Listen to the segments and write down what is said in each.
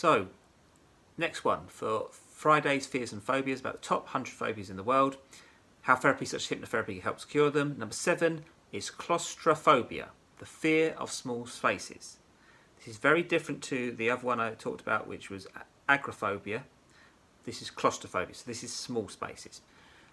So, next one for Friday's Fears and Phobias, about the top 100 phobias in the world. How therapy such as hypnotherapy helps cure them. Number 7 is claustrophobia, the fear of small spaces. This is very different to the other one I talked about, which was agoraphobia. This is claustrophobia, so this is small spaces.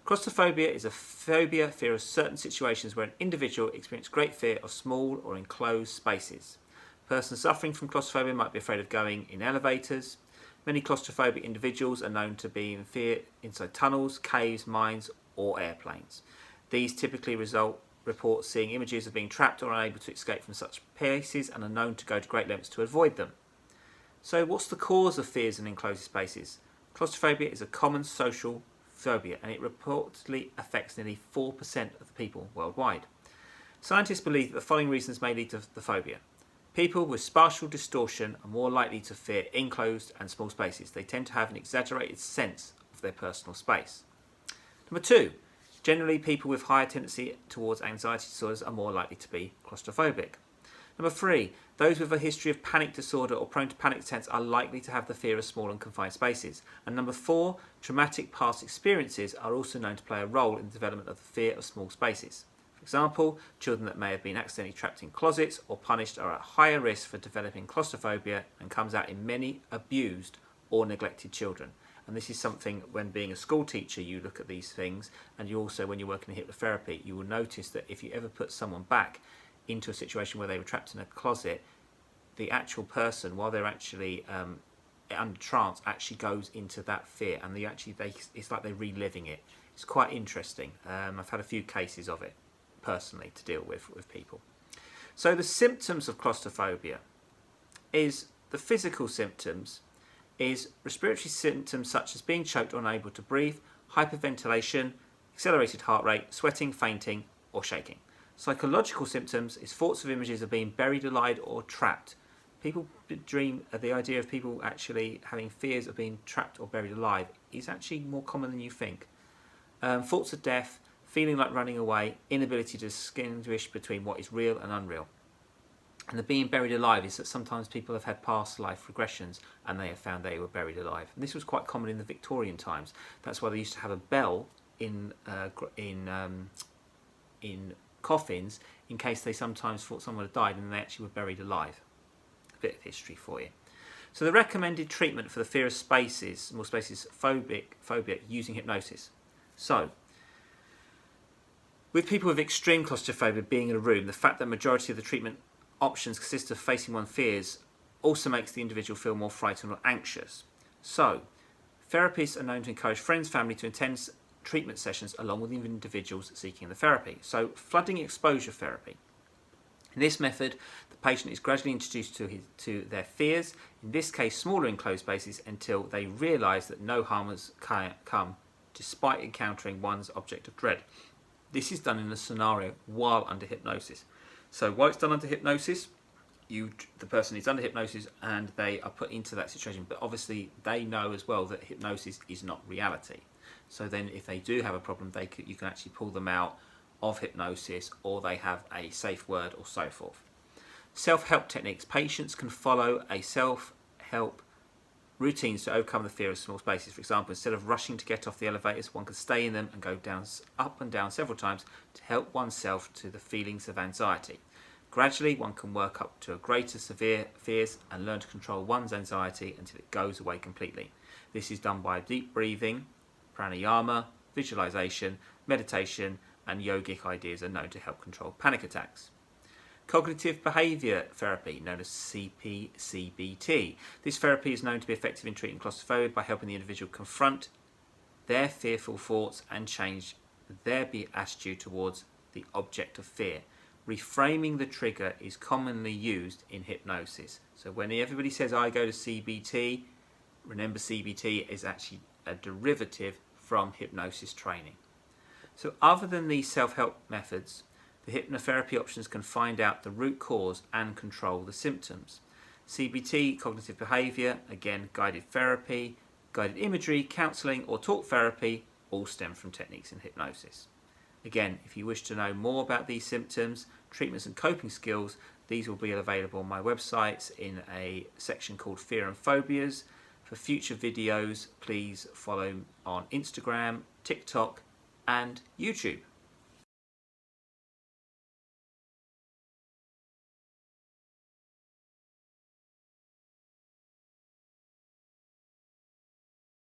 Claustrophobia is a phobia, fear of certain situations where an individual experiences great fear of small or enclosed spaces. A person suffering from claustrophobia might be afraid of going in elevators. Many claustrophobic individuals are known to be in fear inside tunnels, caves, mines, or airplanes. These typically report seeing images of being trapped or unable to escape from such places and are known to go to great lengths to avoid them. So what's the cause of fears in enclosed spaces? Claustrophobia is a common social phobia and it reportedly affects nearly 4% of the people worldwide. Scientists believe that the following reasons may lead to the phobia. People with spatial distortion are more likely to fear enclosed and small spaces. They tend to have an exaggerated sense of their personal space. Number 2, generally people with higher tendency towards anxiety disorders are more likely to be claustrophobic. Number 3, those with a history of panic disorder or prone to panic attacks are likely to have the fear of small and confined spaces. And number 4, traumatic past experiences are also known to play a role in the development of the fear of small spaces. For example, children that may have been accidentally trapped in closets or punished are at higher risk for developing claustrophobia and comes out in many abused or neglected children. And this is something when being a school teacher you look at these things, and you also when you're working in hypnotherapy you will notice that if you ever put someone back into a situation where they were trapped in a closet, the actual person, while they're actually under trance, actually goes into that fear, and it's like they're reliving it. It's quite interesting. I've had a few cases of it personally to deal with people. So the symptoms of claustrophobia is the physical symptoms is respiratory symptoms such as being choked or unable to breathe, hyperventilation, accelerated heart rate, sweating, fainting, or shaking. Psychological symptoms is thoughts of images of being buried alive or trapped. People dream the idea of people actually having fears of being trapped or buried alive is actually more common than you think. Thoughts of death, feeling like running away, inability to distinguish between what is real and unreal. And the being buried alive is that sometimes people have had past life regressions and they have found they were buried alive. And this was quite common in the Victorian times. That's why they used to have a bell in coffins in case they sometimes thought someone had died and they actually were buried alive. A bit of history for you. So the recommended treatment for the fear of spaces, small spaces, phobia using hypnosis. So, with people with extreme claustrophobia being in a room, the fact that the majority of the treatment options consist of facing one's fears also makes the individual feel more frightened or anxious. So, therapists are known to encourage friends, family to attend treatment sessions along with individuals seeking the therapy. So, flooding exposure therapy. In this method, the patient is gradually introduced to their fears, in this case smaller enclosed spaces, until they realise that no harm has come despite encountering one's object of dread. This is done in a scenario while under hypnosis. So while it's done under hypnosis, the person is under hypnosis and they are put into that situation. But obviously they know as well that hypnosis is not reality. So then if they do have a problem, you can actually pull them out of hypnosis, or they have a safe word or so forth. Self-help techniques. Patients can follow a self-help routines to overcome the fear of small spaces. For example, instead of rushing to get off the elevators, one can stay in them and go up and down several times to help oneself to the feelings of anxiety. Gradually, one can work up to a greater severe fears and learn to control one's anxiety until it goes away completely. This is done by deep breathing, pranayama, visualization, meditation, and yogic ideas are known to help control panic attacks. Cognitive behaviour therapy, known as CBT. This therapy is known to be effective in treating claustrophobia by helping the individual confront their fearful thoughts and change their attitude towards the object of fear. Reframing the trigger is commonly used in hypnosis. So when everybody says I go to CBT, remember CBT is actually a derivative from hypnosis training. So other than these self-help methods, the hypnotherapy options can find out the root cause and control the symptoms. CBT, cognitive behaviour, again guided therapy, guided imagery, counselling or talk therapy all stem from techniques in hypnosis. Again, if you wish to know more about these symptoms, treatments and coping skills, These will be available on my website in a section called Fear and Phobias. For future videos, please follow on Instagram, TikTok and YouTube.